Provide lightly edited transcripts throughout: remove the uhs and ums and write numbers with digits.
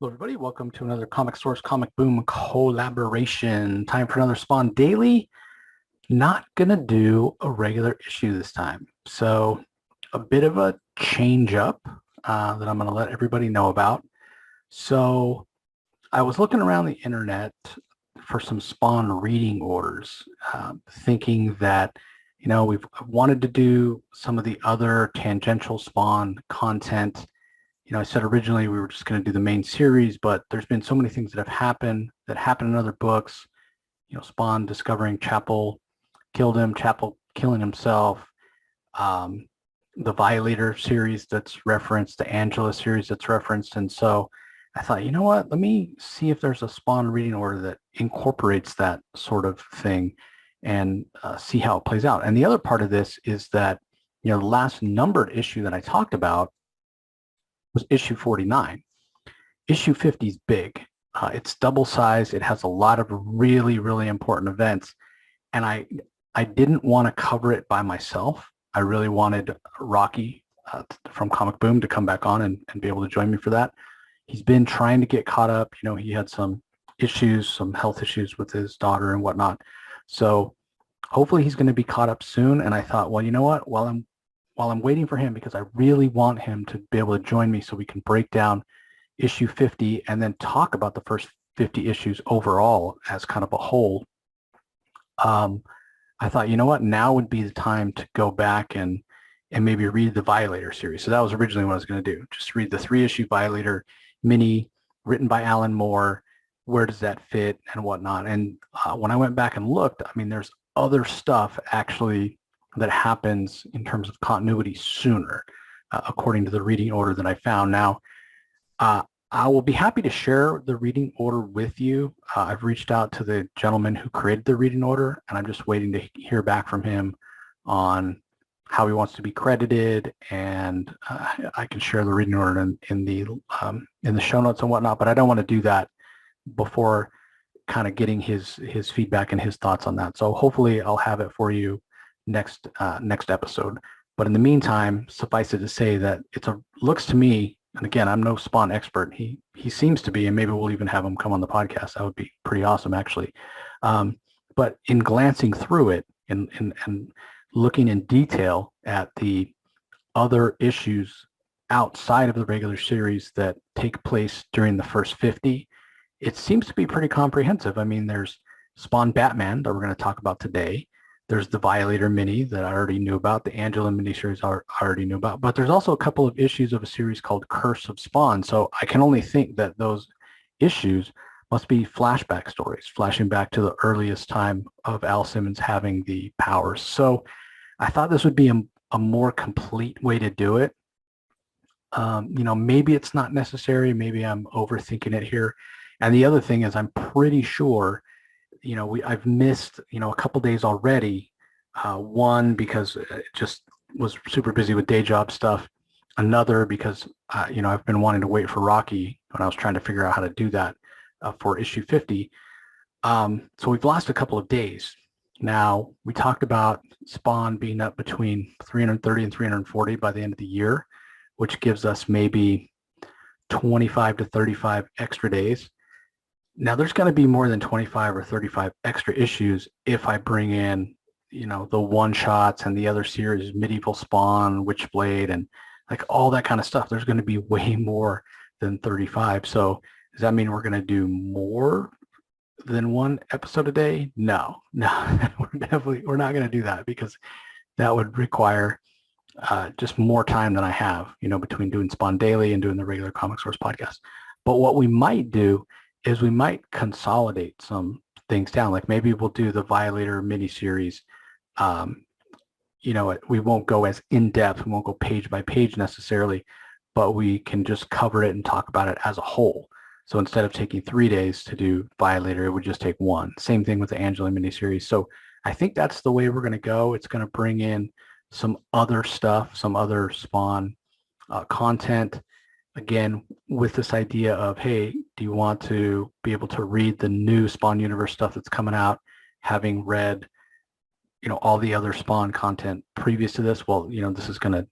Hello, everybody. Welcome to another Comic Source Comic Boom collaboration. Time for another Spawn Daily. Not going to do a regular issue this time. So a bit of a change up that I'm going to let everybody know about. So I was looking around the internet for some Spawn reading orders, thinking that, we've wanted to do some of the other tangential Spawn content. I said originally we were just going to do the main series, but there's been so many things that happen in other books. Spawn discovering Chapel killed him, Chapel killing himself, um, the Violator series that's referenced, the Angela series that's referenced. And so I thought, you know what, let me see if there's a Spawn reading order that incorporates that sort of thing and see how it plays out. And the other part of this is that, the last numbered issue that I talked about was issue 49. Issue 50 is big. It's double sized. It has a lot of really, really important events. And I didn't want to cover it by myself. I really wanted Rocky from Comic Boom to come back on and be able to join me for that. He's been trying to get caught up. He had some issues, some health issues with his daughter and whatnot. So hopefully he's going to be caught up soon. And I thought, well, you know what? While I'm waiting for him, because I really want him to be able to join me so we can break down issue 50 and then talk about the first 50 issues overall as kind of a whole. I thought, you know what, now would be the time to go back and maybe read the Violator series. So that was originally what I was going to do. Just read the 3-issue Violator mini written by Alan Moore. Where does that fit and whatnot? And when I went back and looked, I mean, there's other stuff actually that happens in terms of continuity sooner, according to the reading order that I found. Now, I will be happy to share the reading order with you. I've reached out to the gentleman who created the reading order, and I'm just waiting to hear back from him on how he wants to be credited, and I can share the reading order in the show notes and whatnot. But I don't want to do that before kind of getting his feedback and his thoughts on that. So hopefully I'll have it for you next episode. But in the meantime, suffice it to say that looks to me, and again, I'm no Spawn expert. He seems to be, and maybe we'll even have him come on the podcast. That would be pretty awesome, actually. But in glancing through it and looking in detail at the other issues outside of the regular series that take place during the first 50, it seems to be pretty comprehensive. I mean, there's Spawn Batman that we're going to talk about today. There's the Violator mini that I already knew about, the Angela miniseries I already knew about, but there's also a couple of issues of a series called Curse of Spawn. So I can only think that those issues must be flashback stories, flashing back to the earliest time of Al Simmons having the powers. So I thought this would be a more complete way to do it. Maybe it's not necessary. Maybe I'm overthinking it here. And the other thing is I'm pretty sure I've missed, a couple days already. One, because it just was super busy with day job stuff. Another, because, I've been wanting to wait for Rocky when I was trying to figure out how to do that for issue 50. So we've lost a couple of days. Now, we talked about Spawn being up between 330 and 340 by the end of the year, which gives us maybe 25 to 35 extra days. Now, there's going to be more than 25 or 35 extra issues if I bring in, the one-shots and the other series, Medieval Spawn, Witchblade, and like all that kind of stuff. There's going to be way more than 35. So does that mean we're going to do more than one episode a day? No, we're not going to do that, because that would require just more time than I have, between doing Spawn Daily and doing the regular Comic Source podcast. But what we might do is we might consolidate some things down. Like maybe we'll do the Violator miniseries. We won't go as in-depth. We won't go page by page necessarily, but we can just cover it and talk about it as a whole. So instead of taking 3 days to do Violator, it would just take one. Same thing with the Angela miniseries. So I think that's the way we're going to go. It's going to bring in some other stuff, some other Spawn content. Again, with this idea of, hey, do you want to be able to read the new Spawn Universe stuff that's coming out, having read, all the other Spawn content previous to this? Well, this is going to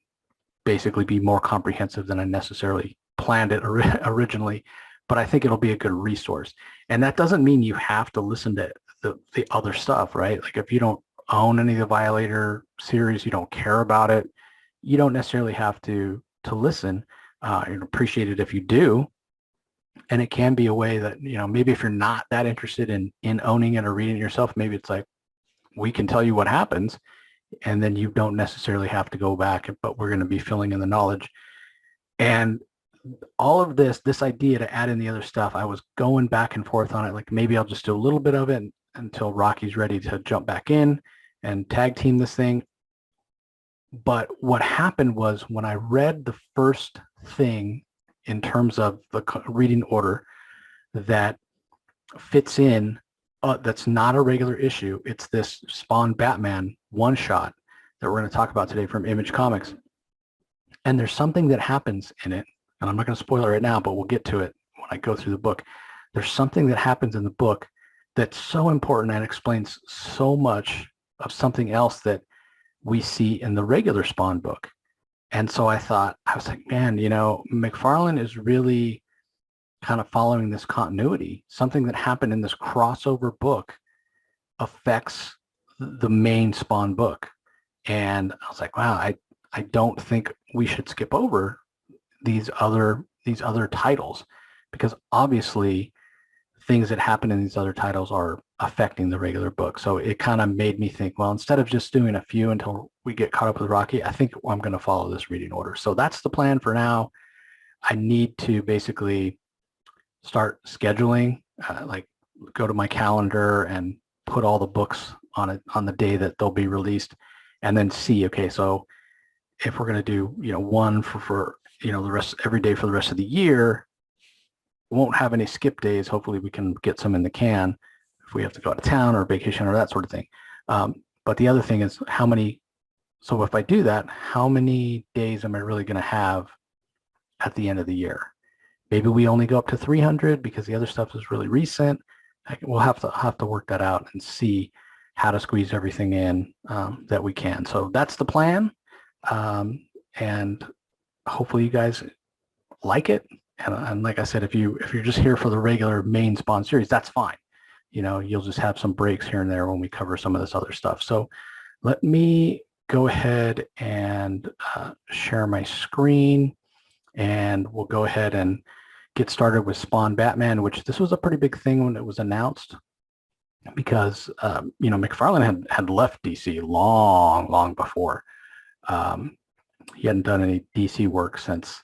basically be more comprehensive than I necessarily planned it originally. but I think it'll be a good resource. And that doesn't mean you have to listen to the other stuff, right? Like if you don't own any of the Violator series, you don't care about it, you don't necessarily have to listen. I'd appreciate it if you do. And it can be a way that, maybe if you're not that interested in owning it or reading it yourself, maybe it's like, we can tell you what happens, and then you don't necessarily have to go back, but we're going to be filling in the knowledge. And all of this idea to add in the other stuff, I was going back and forth on it. Like maybe I'll just do a little bit of it until Rocky's ready to jump back in and tag team this thing. But what happened was when I read the first thing in terms of the reading order that fits in, that's not a regular issue. It's this Spawn Batman one-shot that we're going to talk about today from Image Comics. And there's something that happens in it, and I'm not going to spoil it right now, but we'll get to it when I go through the book. There's something that happens in the book that's so important and explains so much of something else that we see in the regular Spawn book. And so I was like, man, McFarlane is really kind of following this continuity. Something that happened in this crossover book affects the main Spawn book. And I was like, wow, I don't think we should skip over these other titles, because obviously things that happen in these other titles are affecting the regular book. So it kind of made me think, well, instead of just doing a few until we get caught up with Rocky, I think I'm going to follow this reading order. So that's the plan for now. I need to basically start scheduling, like go to my calendar and put all the books on it on the day that they'll be released, and then see, okay, so if we're going to do, one for the rest, every day for the rest of the year, won't have any skip days. Hopefully we can get some in the can if we have to go out of town or vacation or that sort of thing. But the other thing is so if I do that, how many days am I really going to have at the end of the year? Maybe we only go up to 300 because the other stuff is really recent. We'll have to work that out and see how to squeeze everything in that we can. So that's the plan. And hopefully you guys like it. And like I said, if you're just here for the regular main Spawn series, that's fine. You'll just have some breaks here and there when we cover some of this other stuff. So let me go ahead and share my screen, and we'll go ahead and get started with Spawn Batman, which this was a pretty big thing when it was announced, because McFarlane had left DC long before. He hadn't done any DC work since,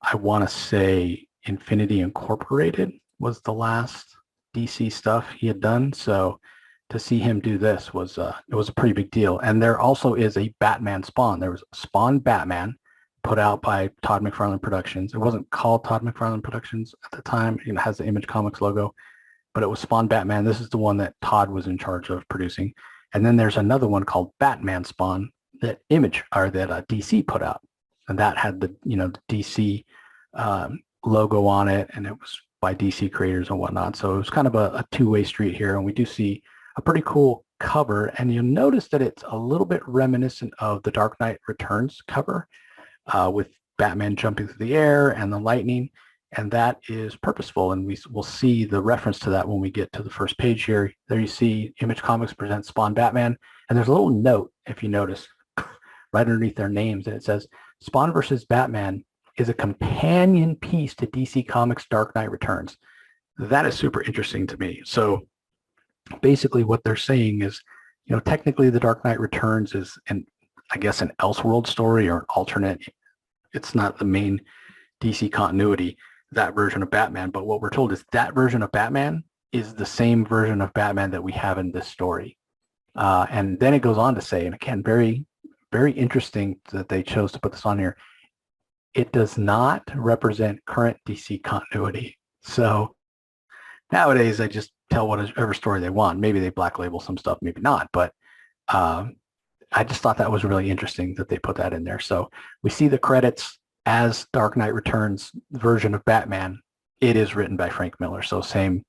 I want to say, Infinity Incorporated was the last DC stuff he had done. So to see him do this was it was a pretty big deal. And there also is a Batman Spawn. There was Spawn Batman put out by Todd McFarlane Productions. It wasn't called Todd McFarlane Productions at the time. It has the Image Comics logo, but it was Spawn Batman. This is the one that Todd was in charge of producing. And then there's another one called Batman Spawn that DC put out, and that had the the DC logo on it, and it was by DC creators and whatnot. So it was kind of a two-way street here, and we do see a pretty cool cover, and you'll notice that it's a little bit reminiscent of the Dark Knight Returns cover, with Batman jumping through the air and the lightning, and that is purposeful, and we'll see the reference to that when we get to the first page here. There you see Image Comics presents Spawn Batman, and there's a little note, if you notice, right underneath their names, and it says, Spawn versus Batman is a companion piece to DC Comics Dark Knight Returns. That is super interesting to me. So basically what they're saying is, technically the Dark Knight Returns is an Elseworld story or an alternate. It's not the main DC continuity, that version of Batman, but what we're told is that version of Batman is the same version of Batman that we have in this story. And then it goes on to say, and again, very, very interesting that they chose to put this on here, it does not represent current DC continuity. So nowadays, they just tell whatever story they want. Maybe they black label some stuff, maybe not. But I just thought that was really interesting that they put that in there. So we see the credits as Dark Knight Returns version of Batman. It is written by Frank Miller. So same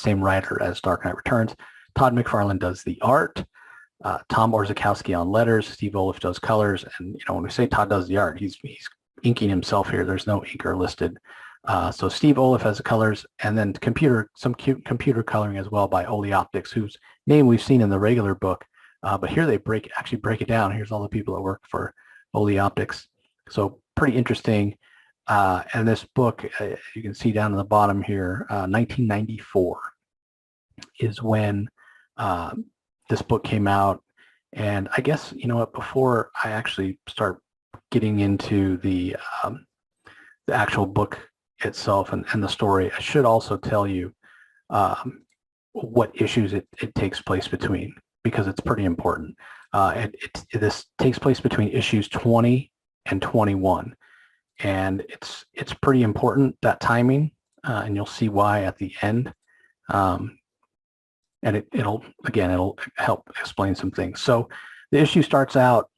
writer as Dark Knight Returns. Todd McFarlane does the art. Tom Orzechowski on letters. Steve Oliff does colors. And when we say Todd does the art, he's inking himself here. There's no inker listed So Steve Oliff has the colors, and then some computer coloring as well by Optics, whose name we've seen in the regular book. But here they actually break it down. Here's all the people that work for Optics. So pretty interesting. And this book, you can see down in the bottom here, 1994 is when this book came out. And I guess, you know what, before I actually start getting into the actual book itself and the story, I should also tell you what issues it takes place between, because it's pretty important. This takes place between issues 20 and 21. And it's pretty important, that timing, and you'll see why at the end. And it'll help explain some things. So the issue starts out,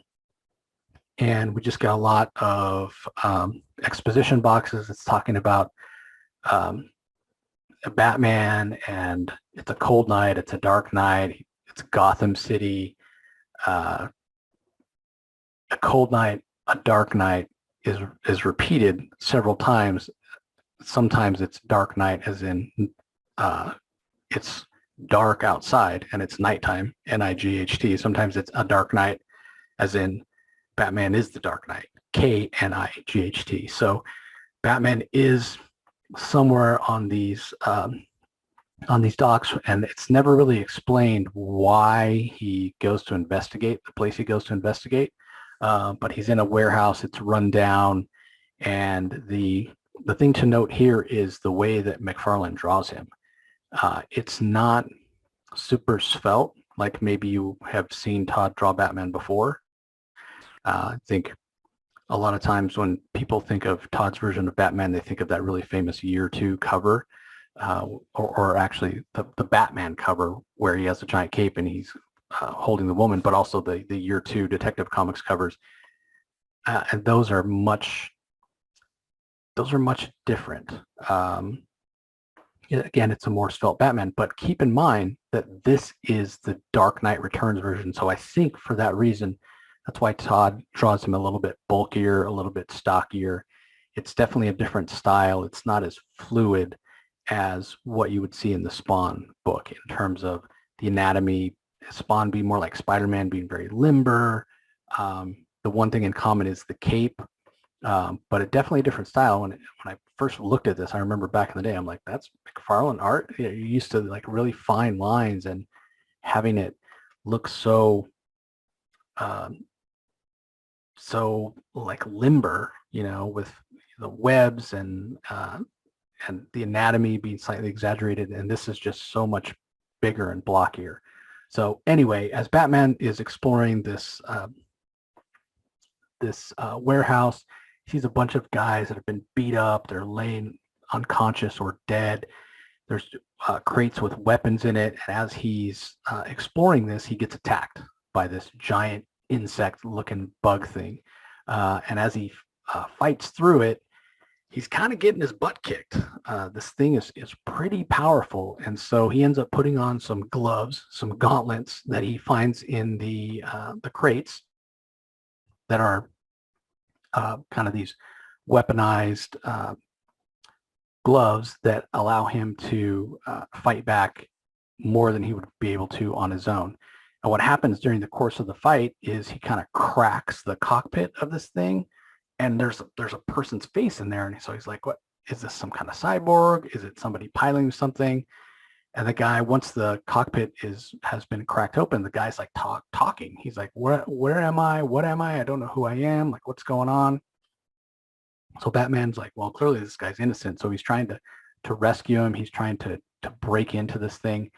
and we just got a lot of exposition boxes. It's talking about a Batman, and it's a cold night, it's a dark night, it's Gotham City. A cold night, a dark night is repeated several times. Sometimes it's dark night as in it's dark outside and it's nighttime, N-I-G-H-T. Sometimes it's a dark night as in Batman is the Dark Knight, K-N-I-G-H-T. So Batman is somewhere on these docks, and it's never really explained why he goes to investigate, the place he goes to investigate. But he's in a warehouse, it's run down, and the thing to note here is the way that McFarlane draws him. It's not super svelte, like maybe you have seen Todd draw Batman before. I think a lot of times when people think of Todd's version of Batman, they think of that really famous Year 2 cover, or actually the Batman cover where he has a giant cape and he's holding the woman, but also the Year 2 Detective Comics covers. And those are much different. Again, it's a more svelte Batman, but keep in mind that this is the Dark Knight Returns version. So I think for that reason, that's why Todd draws him a little bit bulkier, a little bit stockier. It's definitely a different style. It's not as fluid as what you would see in the Spawn book in terms of the anatomy. Spawn being more like Spider-Man, being very limber. The one thing in common is the cape, but it definitely a different style. When I first looked at this, I remember back in the day, I'm like, that's McFarlane art. You used to like really fine lines and having it look so like limber, with the webs and the anatomy being slightly exaggerated. And this is just so much bigger and blockier. So anyway, as Batman is exploring this warehouse, he sees a bunch of guys that have been beat up. They're laying unconscious or dead. There's crates with weapons in it. And as he's exploring this, he gets attacked by this giant insect-looking bug thing. And as he fights through it, he's kind of getting his butt kicked. This thing is pretty powerful. And so he ends up putting on some gloves, some gauntlets that he finds in the crates that are kind of these weaponized gloves that allow him to fight back more than he would be able to on his own. And what happens during the course of the fight is he kind of cracks the cockpit of this thing, and there's a person's face in there. And so he's like, what is this, some kind of cyborg? Is it somebody piloting something? And the guy, once the cockpit has been cracked open, the guy's like talking. He's like, where am I? What am I? I don't know who I am. Like, what's going on? So Batman's like, well, clearly this guy's innocent. So he's trying to rescue him. He's trying to break into this thing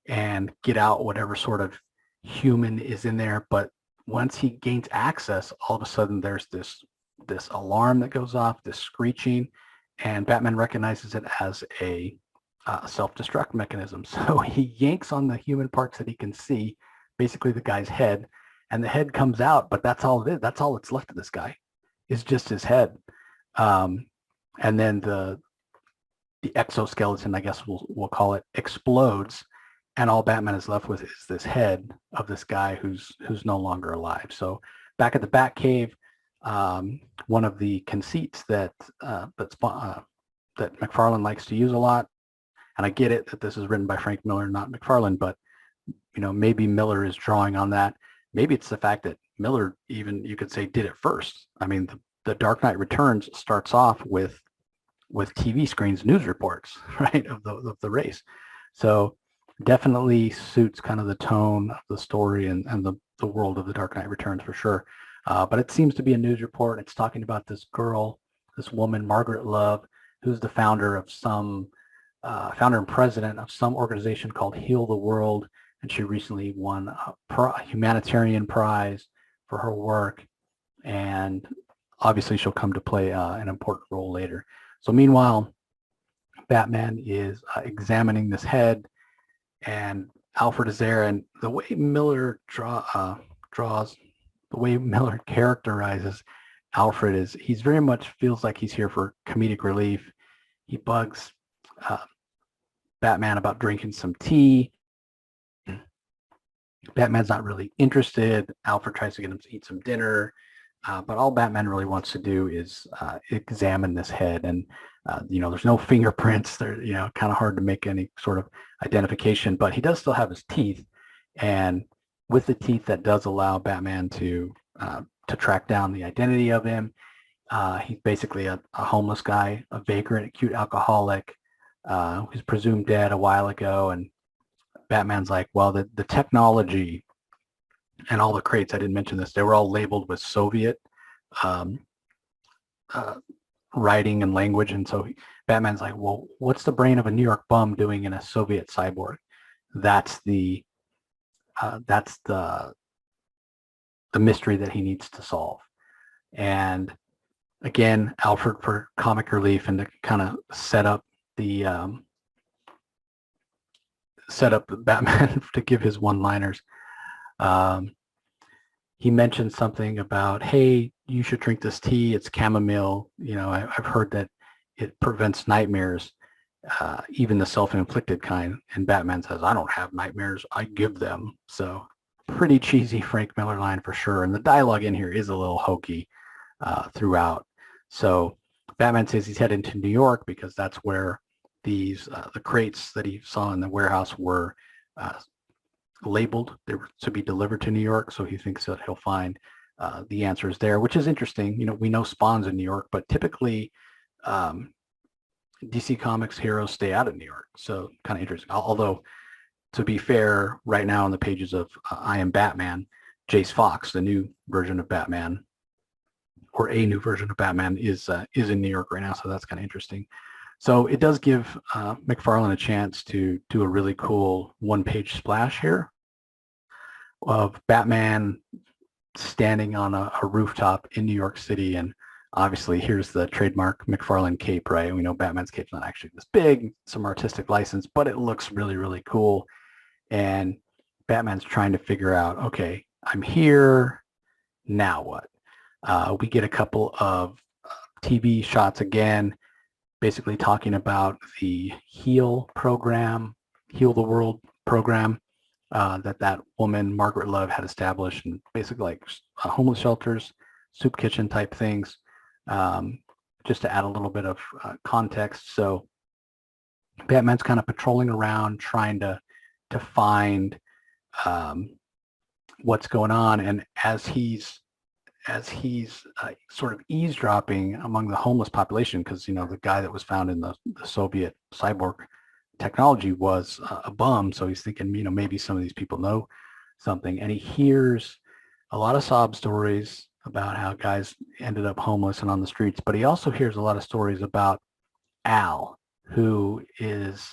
and get out whatever sort of human is in there. But once he gains access, all of a sudden there's this alarm that goes off, this screeching, and Batman recognizes it as a self-destruct mechanism. So he yanks on the human parts that he can see, basically the guy's head, and the head comes out, but that's all it is. That's all that's left of this guy, is just his head. And then the exoskeleton, I guess we'll call it, explodes, and all Batman is left with is this head of this guy who's no longer alive. So back at the Batcave, one of the conceits that that McFarlane likes to use a lot. And I get it that this is written by Frank Miller, not McFarlane, but maybe Miller is drawing on that. Maybe it's the fact that Miller, even you could say, did it first. I mean, the Dark Knight Returns starts off with TV screens news reports, right, of the race. So definitely suits kind of the tone of the story and the world of the Dark Knight Returns for sure. But it seems to be a news report. It's talking about this girl, this woman, Margaret Love, who's the founder and president of some organization called Heal the World. And she recently won a humanitarian prize for her work. And obviously she'll come to play an important role later. So meanwhile, Batman is examining this head, and Alfred is there. And the way Miller draws, the way Miller characterizes Alfred is he's very much feels like he's here for comedic relief. He bugs Batman about drinking some tea. Batman's not really interested. Alfred tries to get him to eat some dinner. But all Batman really wants to do is examine this head. And, there's no fingerprints. They're, kind of hard to make any sort of identification. But he does still have his teeth. And with the teeth, that does allow Batman to track down the identity of him. He's basically a homeless guy, a vagrant, acute alcoholic, who's presumed dead a while ago. And Batman's like, well, the technology and all the crates, I didn't mention this, they were all labeled with Soviet writing and language. And so Batman's like, well, what's the brain of a New York bum doing in a Soviet cyborg? That's the mystery that he needs to solve. And again, Alfred, for comic relief and to kind of set up Batman to give his one-liners. He mentioned something about, hey, you should drink this tea. It's chamomile. I've heard that it prevents nightmares, even the self-inflicted kind. And Batman says, I don't have nightmares. I give them. So pretty cheesy Frank Miller line for sure. And the dialogue in here is a little hokey throughout. So Batman says he's heading to New York because that's where the crates that he saw in the warehouse were labeled. They were to be delivered to New York. So he thinks that he'll find the answers there, which is interesting. We know Spawn's in New York, but typically DC Comics heroes stay out of New York. So kind of interesting. Although, to be fair, right now on the pages of I Am Batman, Jace Fox, the new version of Batman, or a new version of Batman, is in New York right now. So that's kind of interesting. So it does give McFarlane a chance to do a really cool one-page splash here of Batman standing on a rooftop in New York City. And obviously here's the trademark McFarlane cape, right? We know Batman's cape's not actually this big, some artistic license, but it looks really, really cool. And Batman's trying to figure out, okay, I'm here, now what? We get a couple of TV shots again, basically talking about the Heal the World program that woman, Margaret Love, had established, and basically like homeless shelters, soup kitchen type things, just to add a little bit of context. So Batman's kind of patrolling around trying to find what's going on. And as he's sort of eavesdropping among the homeless population, because the guy that was found in the Soviet cyborg technology was a bum, so he's thinking maybe some of these people know something, and he hears a lot of sob stories about how guys ended up homeless and on the streets, but he also hears a lot of stories about Al, who is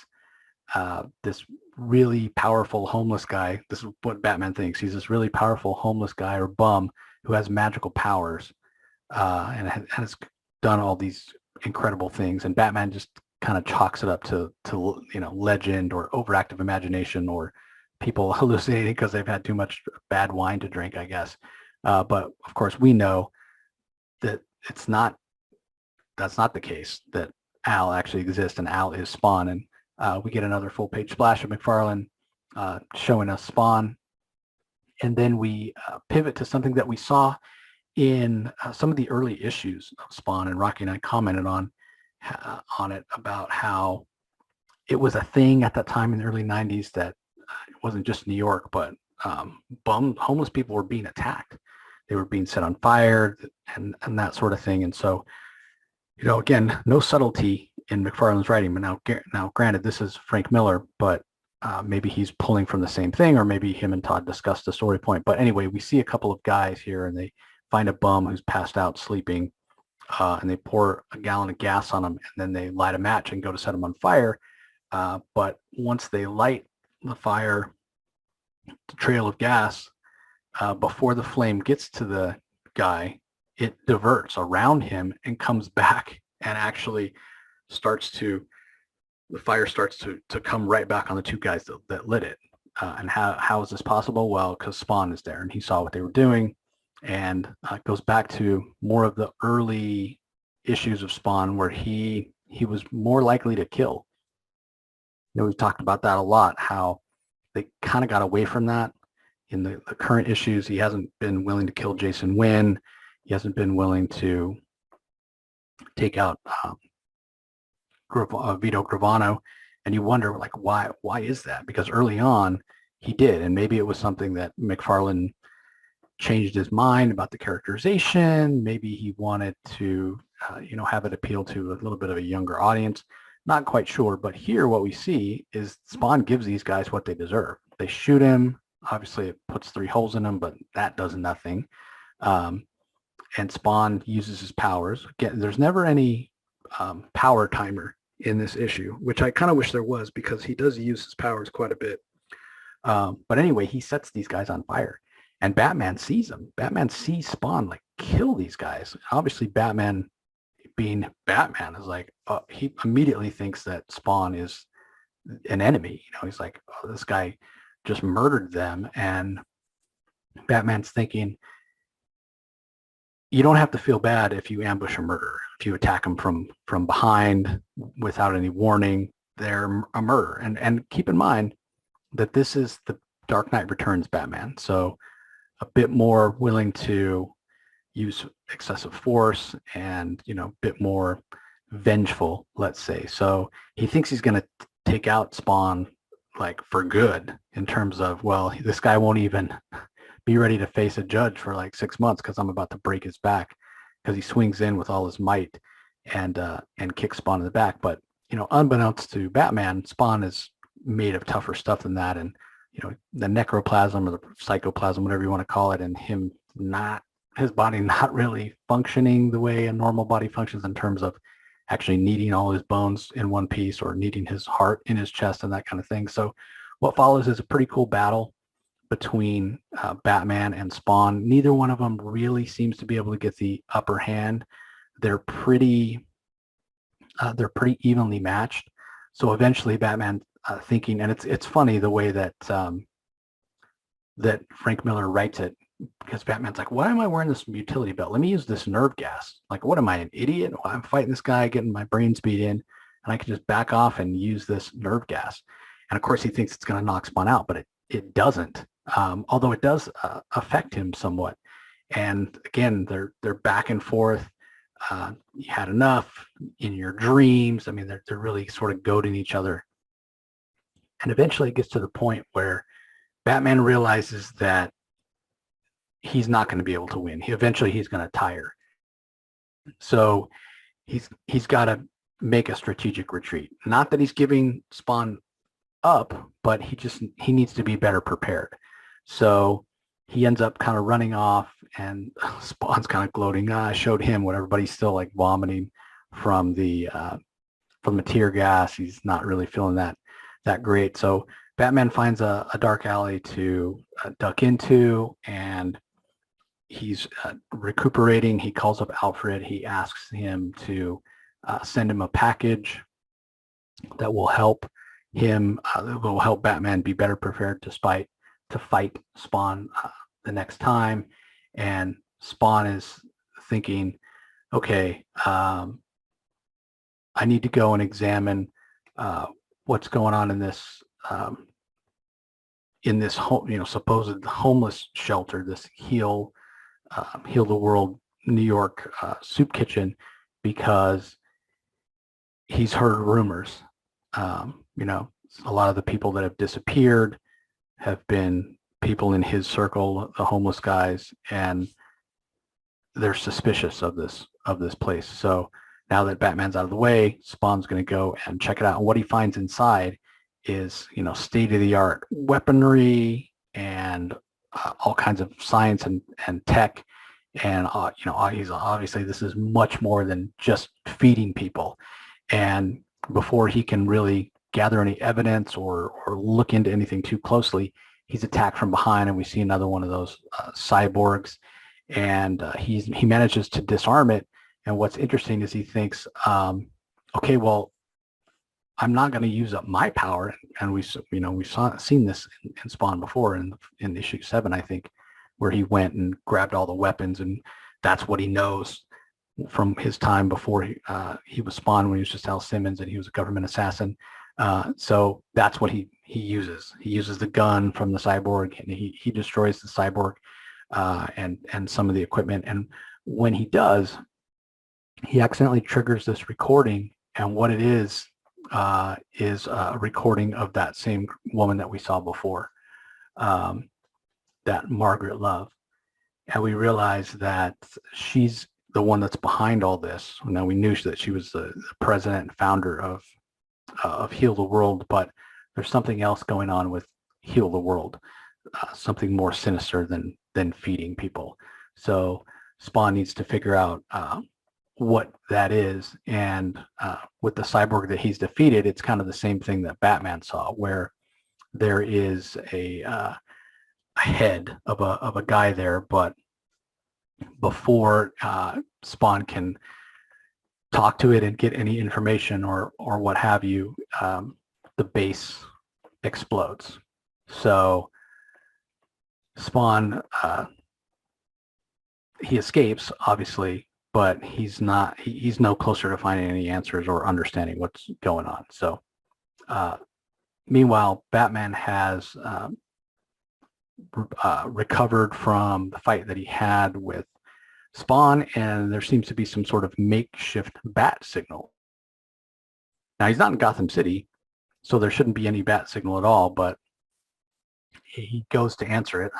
this really powerful homeless guy. This is what Batman thinks. He's this really powerful homeless guy or bum who has magical powers and has done all these incredible things. And Batman just kind of chalks it up to legend or overactive imagination or people hallucinating because they've had too much bad wine to drink, I guess. But of course, we know that that's not the case, that Al actually exists and Al is Spawn. And we get another full page splash of McFarlane showing us Spawn. And then we pivot to something that we saw in some of the early issues of Spawn, and Rocky and I commented on, on it about how it was a thing at that time in the early 90s that it wasn't just New York, but homeless people were being attacked. They were being set on fire and that sort of thing. And so, again, no subtlety in McFarlane's writing. But now, granted, this is Frank Miller, but maybe he's pulling from the same thing, or maybe him and Todd discussed the story point. But anyway, we see a couple of guys here, and they find a bum who's passed out sleeping, and they pour a gallon of gas on him, and then they light a match and go to set him on fire. But once they light the fire, the trail of gas, before the flame gets to the guy, it diverts around him and comes back and actually the fire starts to come right back on the two guys that lit it. And how is this possible? Well, because Spawn is there and he saw what they were doing. And it goes back to more of the early issues of Spawn where he was more likely to kill. We've talked about that a lot, how they kind of got away from that in the current issues. He hasn't been willing to kill Jason Wynn. He hasn't been willing to take out Vito Gravano. And you wonder, like, why is that? Because early on, he did. And maybe it was something that McFarlane changed his mind about the characterization. Maybe he wanted to, have it appeal to a little bit of a younger audience. Not quite sure, but here what we see is Spawn gives these guys what they deserve. They shoot him. Obviously, it puts 3 holes in him, but that does nothing. And Spawn uses his powers. Again, there's never any power timer in this issue, which I kind of wish there was because he does use his powers quite a bit. But anyway, he sets these guys on fire, and Batman sees them. Batman sees Spawn kill these guys. Obviously, Batman, being Batman, is he immediately thinks that Spawn is an enemy. He's like, oh, this guy just murdered them. And Batman's thinking, you don't have to feel bad if you ambush a murderer. If you attack them from behind without any warning, they're a murderer. And keep in mind that this is the Dark Knight Returns Batman. So a bit more willing to use excessive force and, a bit more vengeful, let's say. So he thinks he's going to take out Spawn for good, in terms of, well, this guy won't even be ready to face a judge for 6 months because I'm about to break his back, because he swings in with all his might and kicks Spawn in the back. But, unbeknownst to Batman, Spawn is made of tougher stuff than that. And, the necroplasm or the psychoplasm, whatever you want to call it, and his body not really functioning the way a normal body functions, in terms of actually needing all his bones in one piece or needing his heart in his chest and that kind of thing. So what follows is a pretty cool battle between Batman and Spawn. Neither one of them really seems to be able to get the upper hand. They're pretty evenly matched. So eventually Batman thinking, and it's funny the way that that Frank Miller writes it, because Batman's like, why am I wearing this utility belt? Let me use this nerve gas. What am I, an idiot? Well, I'm fighting this guy, getting my brain speed in, and I can just back off and use this nerve gas. And of course he thinks it's going to knock Spawn out, but it doesn't. Although it does affect him somewhat. And again, they're back and forth. You had enough in your dreams. I mean, they're really sort of goading each other. And eventually it gets to the point where Batman realizes that he's not going to be able to win. Eventually he's going to tire. So he's got to make a strategic retreat. Not that he's giving Spawn up, but he needs to be better prepared. So he ends up kind of running off, and Spawn's kind of gloating. I showed him what everybody's still vomiting from the tear gas. He's not really feeling that great. So Batman finds a dark alley to duck into, and he's recuperating. He calls up Alfred. He asks him to send him a package that will help him, that will help Batman be better prepared to fight Spawn the next time. And Spawn is thinking, okay, I need to go and examine what's going on in this supposed homeless shelter, this Heal the World New York soup kitchen, because he's heard rumors. You know, a lot of the people that have disappeared have been people in his circle, the homeless guys, and they're suspicious of this place. So now that Batman's out of the way, Spawn's going to go and check it out. And what he finds inside is, you know, state-of-the-art weaponry and all kinds of science and tech. And, you know, he's obviously, this is much more than just feeding people. And before he can really gather any evidence or look into anything too closely, he's attacked from behind, and we see another one of those cyborgs, and he manages to disarm it. And what's interesting is he thinks, okay, well, I'm not going to use up my power. And we've seen this in Spawn before in issue 7, I think, where he went and grabbed all the weapons, and that's what he knows from his time before he was Spawn, when he was just Al Simmons and he was a government assassin. So that's what he uses. He uses the gun from the cyborg, and he destroys the cyborg and some of the equipment. And when he does, he accidentally triggers this recording, and what it is a recording of that same woman that we saw before, that Margaret Love. And we realize that she's the one that's behind all this. Now, we knew that she was the president and founder of Heal the World, but there's something else going on with Heal the World, something more sinister than feeding people. So Spawn needs to figure out what that is. And with the cyborg that he's defeated, it's kind of the same thing that Batman saw, where there is a head of a guy there, but before Spawn can talk to it and get any information or what have you, the base explodes. So Spawn, he escapes, obviously, but he's no closer to finding any answers or understanding what's going on. So meanwhile, Batman has recovered from the fight that he had with Spawn, and there seems to be some sort of makeshift bat signal. Now, he's not in Gotham City, so there shouldn't be any bat signal at all, but he goes to answer it,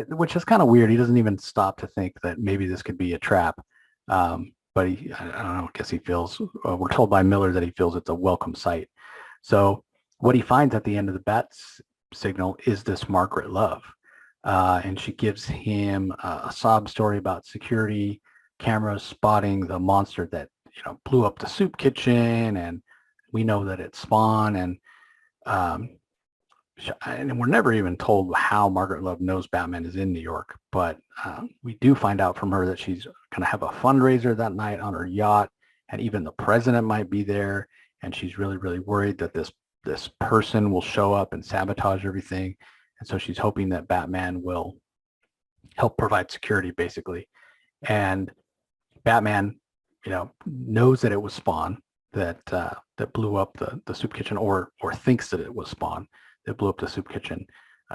which is kind of weird. He doesn't even stop to think that maybe this could be a trap. But I don't know, I guess he feels, we're told by Miller that he feels it's a welcome sight. So what he finds at the end of the bat signal is this Margaret Love. And she gives him a sob story about security cameras spotting the monster that, you know, blew up the soup kitchen, and we know that it's Spawn. And we're never even told how Margaret Love knows Batman is in New York, but we do find out from her that she's going to have a fundraiser that night on her yacht, and even the president might be there, and she's really, really worried that this person will show up and sabotage everything. And so she's hoping that Batman will help provide security, basically. And Batman, you know, knows that it was Spawn that blew up the soup kitchen, or thinks that it was Spawn that blew up the soup kitchen.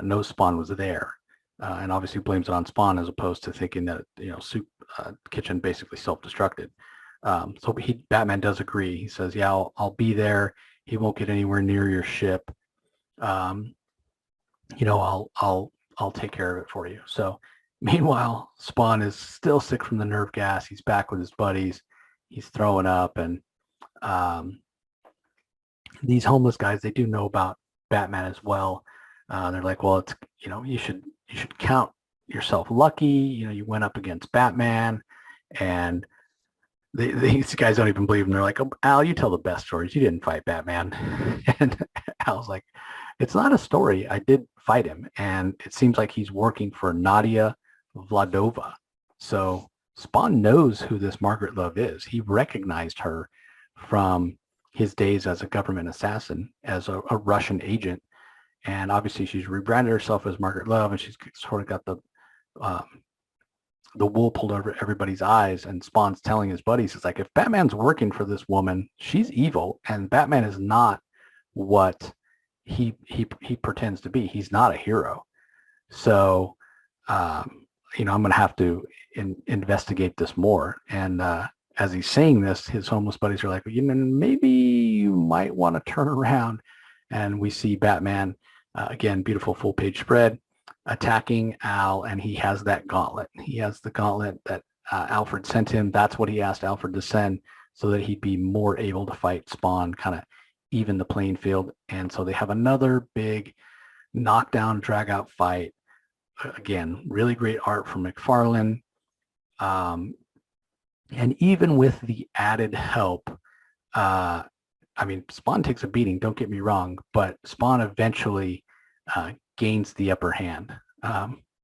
Knows Spawn was there, and obviously blames it on Spawn, as opposed to thinking that, you know, soup kitchen basically self-destructed. So Batman does agree. He says, "Yeah, I'll be there. He won't get anywhere near your ship. You know, I'll take care of it for you." So meanwhile, Spawn is still sick from the nerve gas. He's back with his buddies. He's throwing up, and these homeless guys, they do know about Batman as well. They're like, "Well, it's, you know, you should count yourself lucky. You know, you went up against Batman." And these guys don't even believe him. They're like, "Oh, Al, you tell the best stories. You didn't fight Batman." And Al's like, "It's not a story. I did fight him, and it seems like he's working for Nadia Vladova." So Spawn knows who this Margaret Love is. He recognized her from his days as a government assassin, as a Russian agent. And obviously she's rebranded herself as Margaret Love, and she's sort of got the wool pulled over everybody's eyes. And Spawn's telling his buddies, it's like, if Batman's working for this woman, she's evil, and Batman is not what he pretends to be. He's not a hero. So you know, I'm going to have to investigate this more. And as he's saying this, his homeless buddies are like, well, maybe you might want to turn around. And we see Batman, again, beautiful full page spread, attacking Al, and he has that gauntlet. He has the gauntlet that Alfred sent him. That's what he asked Alfred to send so that he'd be more able to fight Spawn, kind of even the playing field. And so they have another big knockdown, drag out fight. Again, really great art from McFarlane. And even with the added help, Spawn takes a beating, don't get me wrong, but Spawn eventually gains the upper hand,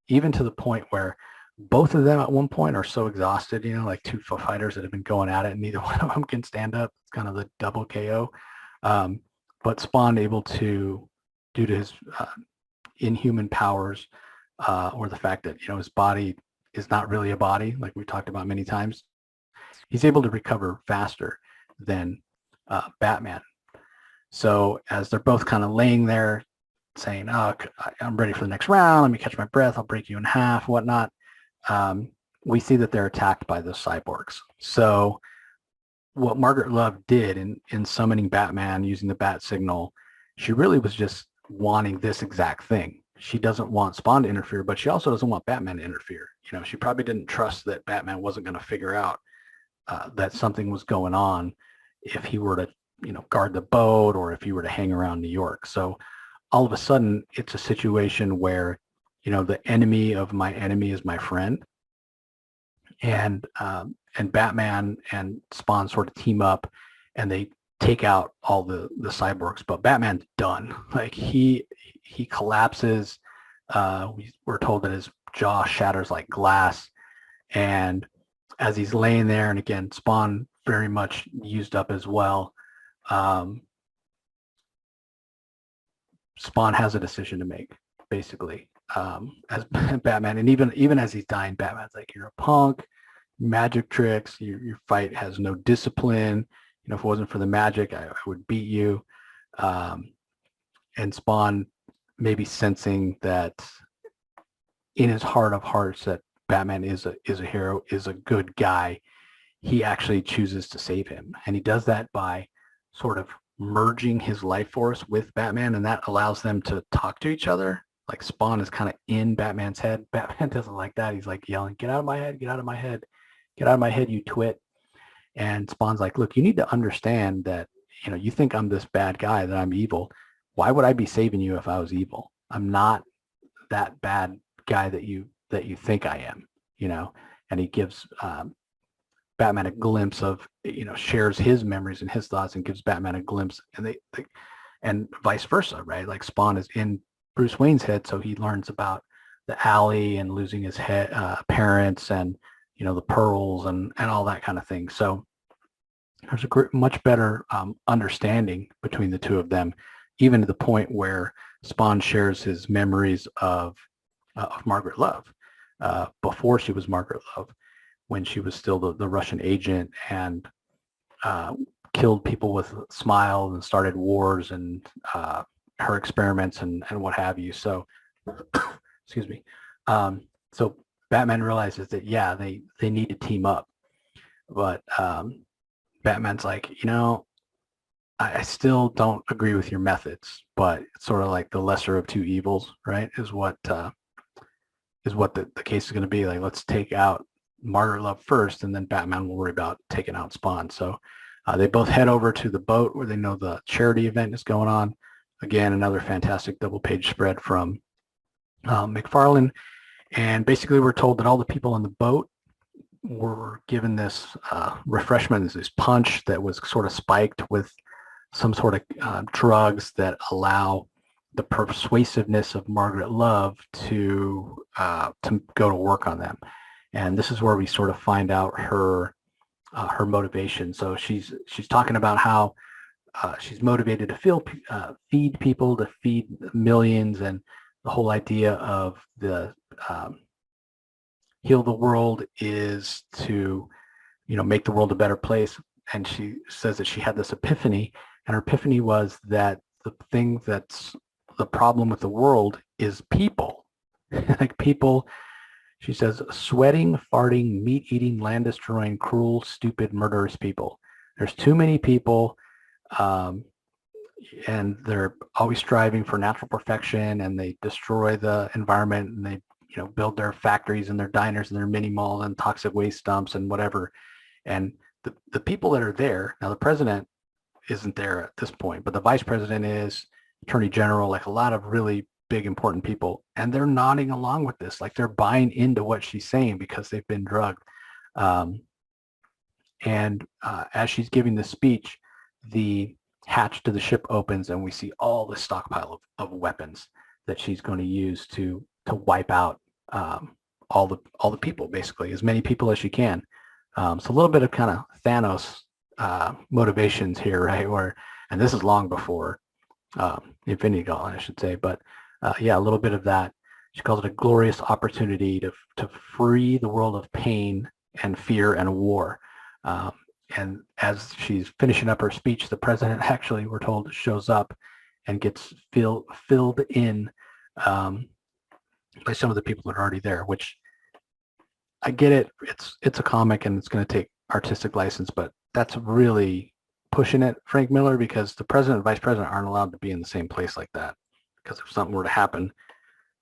even to the point where both of them at one point are so exhausted, like two fighters that have been going at it and neither one of them can stand up. It's kind of the double KO. But Spawn able to, due to his inhuman powers, or the fact that, his body is not really a body, like we've talked about many times, he's able to recover faster than Batman. So as they're both kind of laying there saying, oh, I'm ready for the next round, let me catch my breath, I'll break you in half, whatnot, we see that they're attacked by the cyborgs. So what Margaret Love did in summoning Batman using the bat signal, she really was just wanting this exact thing. She doesn't want Spawn to interfere, but she also doesn't want Batman to interfere. She probably didn't trust that Batman wasn't going to figure out that something was going on if he were to, guard the boat or if he were to hang around New York. So all of a sudden, it's a situation where, the enemy of my enemy is my friend. And Batman and Spawn sort of team up and they take out all the cyborgs, but Batman's done. Like he collapses. We're told that his jaw shatters like glass. And as he's laying there, and again, Spawn very much used up as well, Spawn has a decision to make, basically, as Batman. And even as he's dying, Batman's like, you're a punk, magic tricks, your fight has no discipline. If it wasn't for the magic, I would beat you. And Spawn, maybe sensing that in his heart of hearts that Batman is a hero, is a good guy, he actually chooses to save him. And he does that by sort of merging his life force with Batman, and that allows them to talk to each other. Like Spawn is kind of in Batman's head. Batman doesn't like that. He's like yelling, get out of my head, get out of my head, get out of my head, you twit. And Spawn's like, look, you need to understand that, you think I'm this bad guy, that I'm evil. Why would I be saving you if I was evil? I'm not that bad guy that you think I am, and he gives Batman a glimpse of, shares his memories and his thoughts and gives Batman a glimpse, and and vice versa, right? Like Spawn is in Bruce Wayne's head, so he learns about the alley and losing his parents and, the pearls and all that kind of thing. So there's a much better understanding between the two of them, even to the point where Spawn shares his memories of Margaret Love before she was Margaret Love, when she was still the Russian agent and killed people with smiles and started wars and her experiments and what have you. So, excuse me. So Batman realizes that, yeah, they need to team up. But Batman's like, I still don't agree with your methods, but it's sort of like the lesser of two evils, right? Is what the case is going to be. Like, let's take out Margaret Love first, and then Batman will worry about taking out Spawn. So they both head over to the boat where they know the charity event is going on. Again, another fantastic double-page spread from McFarlane. And basically we're told that all the people on the boat were given this refreshment, this punch that was sort of spiked with some sort of drugs that allow the persuasiveness of Margaret Love to go to work on them. And this is where we sort of find out her motivation. So she's talking about how she's motivated to feed people, to feed millions, and the whole idea of the heal the world is to, make the world a better place. And she says that she had this epiphany, and her epiphany was that the thing that's the problem with the world is people. Like people, She says, sweating, farting, meat-eating, land-destroying, cruel, stupid, murderous people. There's too many people, um, and they're always striving for natural perfection, and they destroy the environment, and they build their factories and their diners and their mini malls and toxic waste dumps and whatever. And the people that are there, now the president isn't there at this point, but the vice president is, attorney general, like a lot of really big important people, and they're nodding along with this, like they're buying into what she's saying because they've been drugged. And as she's giving the speech, the hatch to the ship opens, and we see all this stockpile of weapons that she's going to use to wipe out all the people, basically, as many people as she can. So a little bit of kind of Thanos motivations here, right? And this is long before Infinity Gauntlet, I should say, but yeah, a little bit of that. She calls it a glorious opportunity to free the world of pain and fear and war. And as she's finishing up her speech, the president actually, we're told, shows up and gets filled in by some of the people that are already there, which I get it. It's a comic and it's going to take artistic license, but that's really pushing it, Frank Miller, because the president and vice president aren't allowed to be in the same place like that. Because if something were to happen,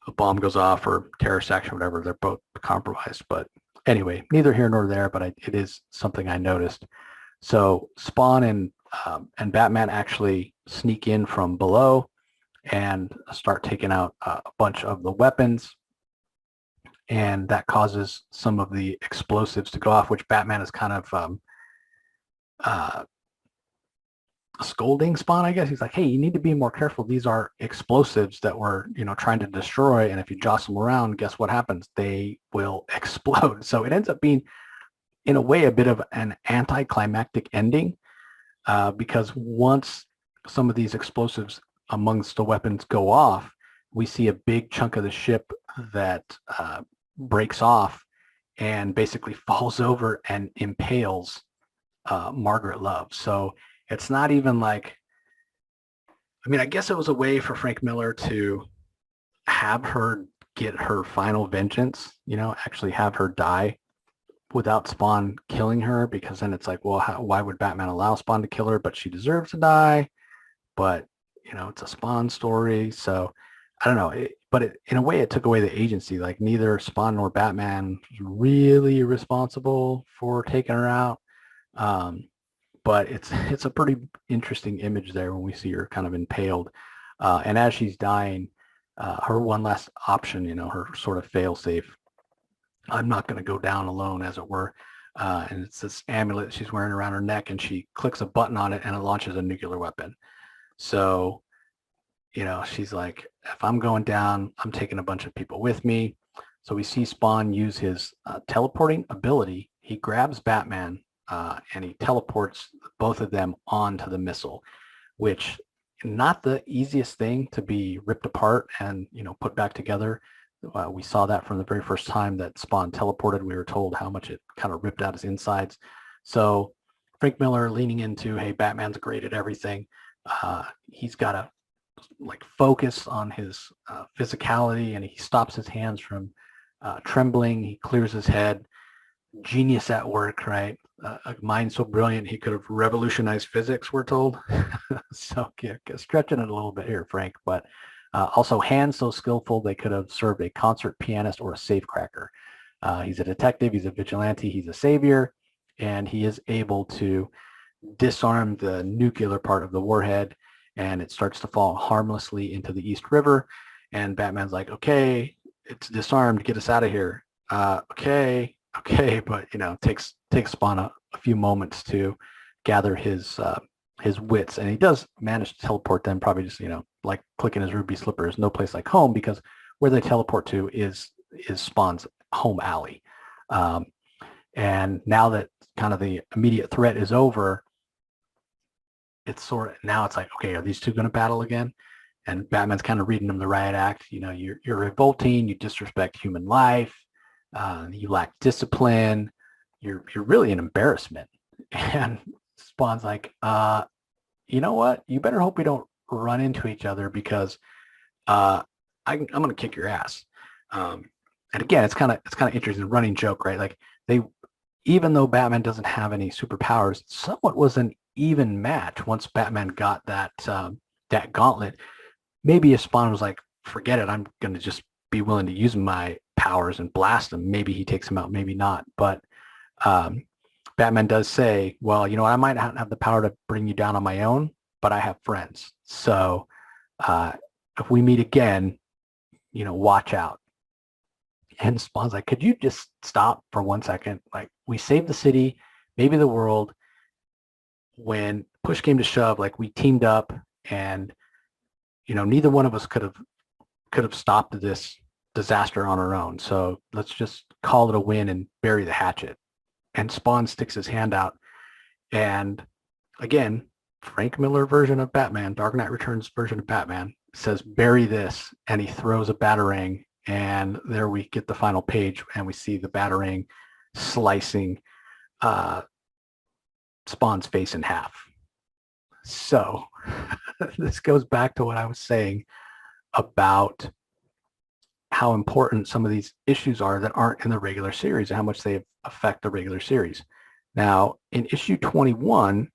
a bomb goes off or terrorist action, or whatever, they're both compromised. But anyway, neither here nor there, but it is something I noticed. So Spawn and Batman actually sneak in from below and start taking out a bunch of the weapons. And that causes some of the explosives to go off, which Batman is kind of scolding Spawn, I guess. He's like, hey, you need to be more careful. These are explosives that we're, trying to destroy. And if you jostle them around, guess what happens? They will explode. So it ends up being, in a way, a bit of an anticlimactic ending because once some of these explosives amongst the weapons go off, we see a big chunk of the ship that breaks off and basically falls over and impales Margaret Love. So it's not even like, I guess it was a way for Frank Miller to have her get her final vengeance, actually have her die without Spawn killing her, because then it's like, well, why would Batman allow Spawn to kill her? But she deserves to die. But, it's a Spawn story. So I don't know. In a way, it took away the agency. Like neither Spawn nor Batman was really responsible for taking her out. But it's a pretty interesting image there when we see her kind of impaled. And as she's dying, her one last option, her sort of fail-safe, I'm not going to go down alone, as it were. And it's this amulet she's wearing around her neck, and she clicks a button on it, and it launches a nuclear weapon. So, she's like, if I'm going down, I'm taking a bunch of people with me. So we see Spawn use his teleporting ability. He grabs Batman and he teleports both of them onto the missile, which not the easiest thing to be ripped apart and, put back together. We saw that from the very first time that Spawn teleported. We were told how much it kind of ripped out his insides. So Frank Miller leaning into, hey, Batman's great at everything. He's got to focus on his physicality, and he stops his hands from trembling. He clears his head. Genius at work, right? A mind so brilliant he could have revolutionized physics, we're told. So stretching it a little bit here, Frank, but also hands so skillful they could have served a concert pianist or a safecracker. He's a detective, he's a vigilante, he's a savior, and he is able to disarm the nuclear part of the warhead, and it starts to fall harmlessly into the East River. And Batman's like, okay, it's disarmed, get us out of here. Okay, but takes Spawn a few moments to gather his wits, and he does manage to teleport them, probably just like clicking his ruby slippers. No place like home, because where they teleport to is Spawn's home alley. And now that kind of the immediate threat is over, it's like, okay, are these two going to battle again? And Batman's kind of reading them the riot act. You're revolting, you disrespect human life, you lack discipline, you're really an embarrassment. And Spawn's like, you know what? You better hope we don't run into each other, because I'm going to kick your ass. And and again, it's kind of interesting, running joke, right? Like they, even though Batman doesn't have any superpowers, somewhat was an even match once Batman got that gauntlet. Maybe if Spawn was like, forget it, I'm going to just be willing to use my powers and blast him. Maybe he takes him out, maybe not. But Batman does say, well, you know, I might not have the power to bring you down on my own, but I have friends. So if we meet again, you know, watch out. And Spawn's like, could you just stop for 1 second? Like, we saved the city, maybe the world. When push came to shove, like, we teamed up, and, you know, neither one of us could have stopped this disaster on our own. So let's just call it a win and bury the hatchet. And Spawn sticks his hand out. And again, Frank Miller version of Batman, Dark Knight Returns version of Batman, says, bury this. And he throws a batarang. And there we get the final page, and we see the batarang slicing Spawn's face in half. So this goes back to what I was saying about how important some of these issues are that aren't in the regular series and how much they affect the regular series. Now, in issue 21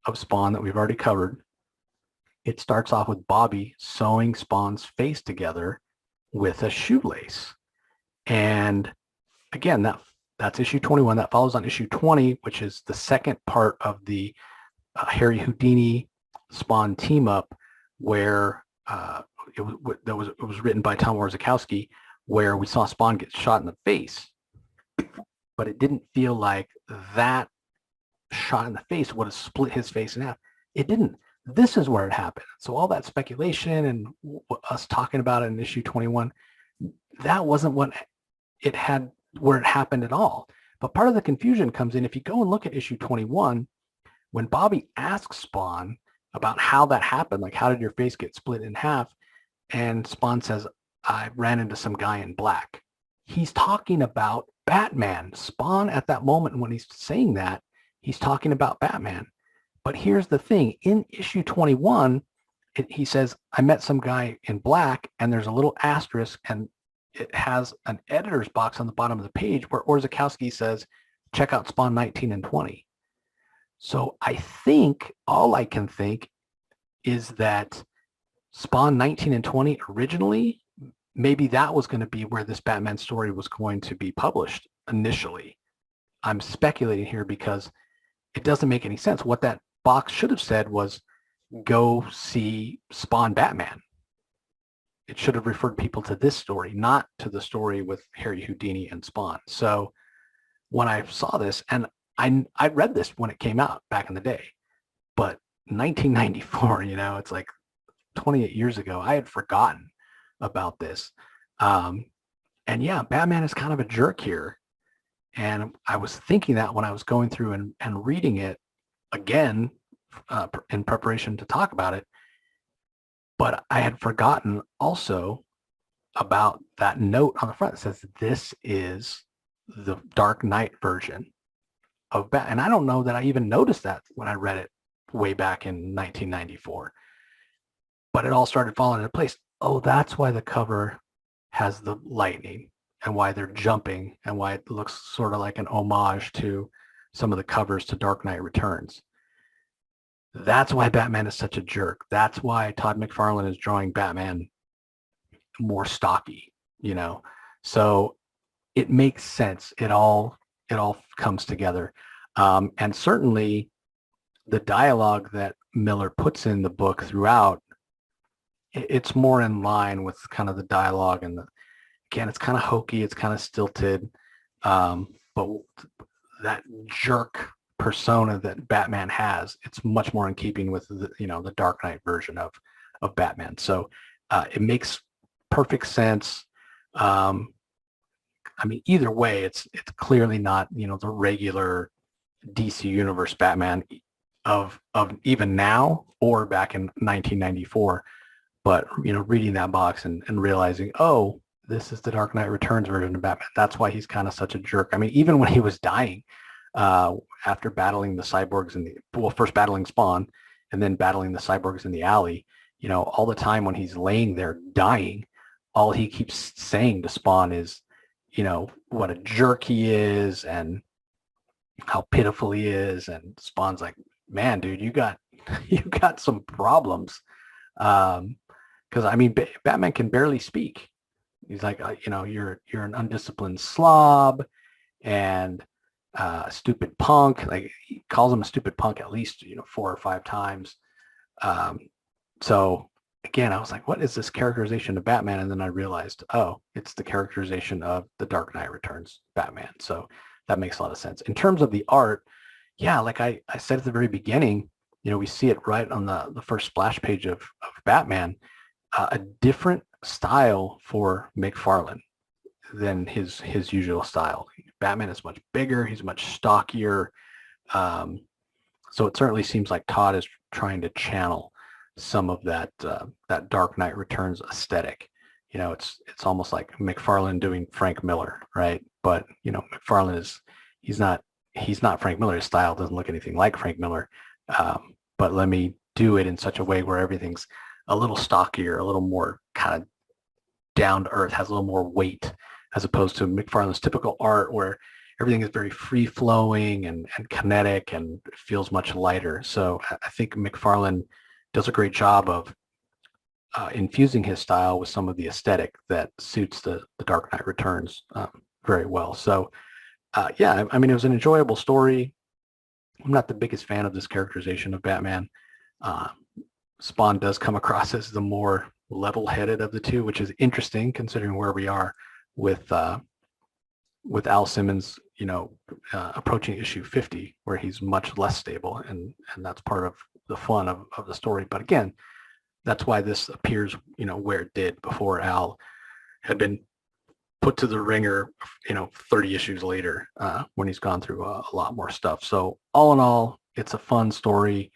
of Spawn that we've already covered, it starts off with Bobby sewing Spawn's face together with a shoelace. And again, that's issue 21. That follows on issue 20, which is the second part of the Harry Houdini Spawn team up, where it was written by Tom Orzechowski, where we saw Spawn get shot in the face, but it didn't feel like that shot in the face would have split his face in half. It didn't. This is where it happened. So all that speculation and us talking about it in issue 21, that wasn't what it had, where it happened at all. But part of the confusion comes in if you go and look at issue 21, when Bobby asks Spawn about how that happened, like, how did your face get split in half? And Spawn says, I ran into some guy in black. He's talking about Batman. Spawn, at that moment when he's saying that, he's talking about Batman. But here's the thing. In issue 21, he says, I met some guy in black, and there's a little asterisk, and it has an editor's box on the bottom of the page where Orzechowski says, check out Spawn 19 and 20. So I think, all I can think is that Spawn 19 and 20 originally, maybe that was going to be where this Batman story was going to be published initially. I'm speculating here because it doesn't make any sense. What that box should have said was, go see Spawn Batman. It should have referred people to this story, not to the story with Harry Houdini and Spawn. So when I saw this, and I read this when it came out back in the day, but 1994, you know, it's like 28 years ago, I had forgotten about this. And yeah, Batman is kind of a jerk here. And I was thinking that when I was going through and reading it again in preparation to talk about it. But I had forgotten also about that note on the front that says, this is the Dark Knight version of Batman. And I don't know that I even noticed that when I read it way back in 1994. But it all started falling into place. Oh, that's why the cover has the lightning, and why they're jumping, and why it looks sort of like an homage to some of the covers to Dark Knight Returns. That's why Batman is such a jerk. That's why Todd McFarlane is drawing Batman more stocky, you know. So it makes sense. It all comes together. And certainly the dialogue that Miller puts in the book throughout, it's more in line with kind of the dialogue. And again, it's kind of hokey. It's kind of stilted. But that jerk persona that Batman has, it's much more in keeping with the, you know, the Dark Knight version of Batman. So it makes perfect sense. I mean, either way, it's clearly not, you know, the regular DC Universe Batman of even now or back in 1994. But, you know, reading that box and realizing, oh, this is the Dark Knight Returns version of Batman. That's why he's kind of such a jerk. I mean, even when he was dying, after battling the cyborgs first battling Spawn and then battling the cyborgs in the alley, you know, all the time when he's laying there dying, all he keeps saying to Spawn is, what a jerk he is and how pitiful he is. And Spawn's like, man, dude, you got some problems. Because I mean, Batman can barely speak. He's like, you're an undisciplined slob and a stupid punk. Like, he calls him a stupid punk at least 4 or 5 times. So again, I was like, what is this characterization of Batman? And then I realized, oh, it's the characterization of the Dark Knight Returns Batman. So that makes a lot of sense. In terms of the art, yeah, like I said at the very beginning, we see it right on the first splash page of Batman, a different style for McFarlane than his usual style. Batman is much bigger. He's much stockier. So it certainly seems like Todd is trying to channel some of that Dark Knight Returns aesthetic. It's almost like McFarlane doing Frank Miller, right? But McFarlane he's not Frank Miller. His style doesn't look anything like Frank Miller. But let me do it in such a way where everything's a little stockier, a little more kind of down to earth, has a little more weight, as opposed to McFarlane's typical art where everything is very free flowing and kinetic and feels much lighter. So I think McFarlane does a great job of infusing his style with some of the aesthetic that suits the Dark Knight Returns very well. So yeah, I mean, it was an enjoyable story. I'm not the biggest fan of this characterization of Batman. Spawn does come across as the more level-headed of the two, which is interesting considering where we are with Al Simmons, approaching issue 50, where he's much less stable, and that's part of the fun of the story. But again, that's why this appears, where it did before Al had been put to the ringer, 30 issues later, when he's gone through a lot more stuff. So all in all, it's a fun story.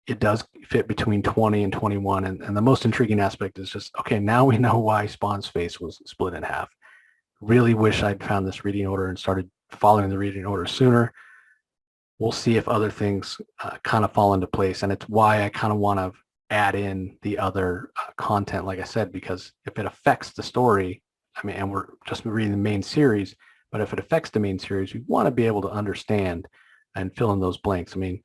It does fit between 20 and 21. And the most intriguing aspect is just, okay, now we know why Spawn's face was split in half. Really wish I'd found this reading order and started following the reading order sooner. We'll see if other things kind of fall into place. And it's why I kind of want to add in the other content, like I said, because if it affects the story, I mean, and we're just reading the main series, but if it affects the main series, we want to be able to understand and fill in those blanks. I mean,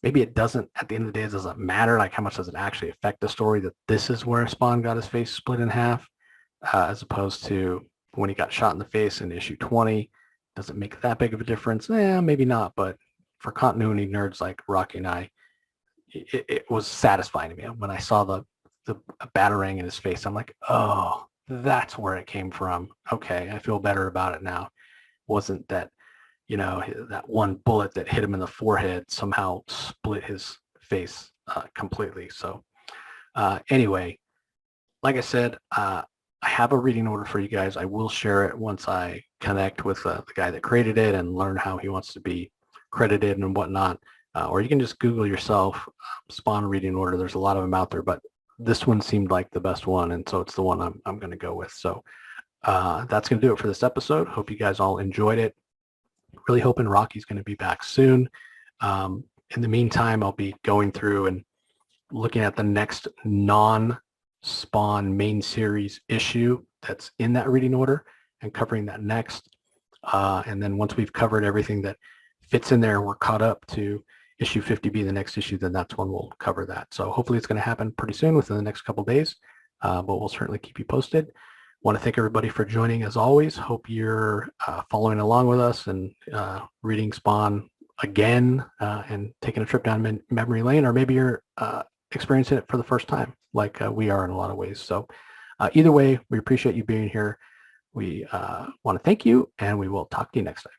maybe it doesn't, at the end of the day, it doesn't matter, like how much does it actually affect the story that this is where Spawn got his face split in half, as opposed to when he got shot in the face in issue 20. Does it make that big of a difference? Maybe not, but for continuity nerds like Rocky and I, it was satisfying to me. When I saw the batarang in his face, I'm like, oh, that's where it came from. Okay, I feel better about it now. It wasn't that, that one bullet that hit him in the forehead somehow split his face completely. So anyway, like I said, I have a reading order for you guys. I will share it once I connect with the guy that created it and learn how he wants to be credited and whatnot. Or you can just Google yourself Spawn reading order. There's a lot of them out there, but this one seemed like the best one, and so it's the one I'm going to go with. So that's going to do it for this episode. Hope you guys all enjoyed it. Really hoping Rocky's going to be back soon. In the meantime, I'll be going through and looking at the next non-Spawn main series issue that's in that reading order and covering that next. And then once we've covered everything that fits in there, we're caught up to issue 50B, the next issue, then that's when we'll cover that. So hopefully it's going to happen pretty soon within the next couple of days, but we'll certainly keep you posted. Want to thank everybody for joining as always. Hope you're following along with us and reading Spawn again and taking a trip down memory lane, or maybe you're experiencing it for the first time like we are in a lot of ways. So either way, we appreciate you being here. We want to thank you, and we will talk to you next time.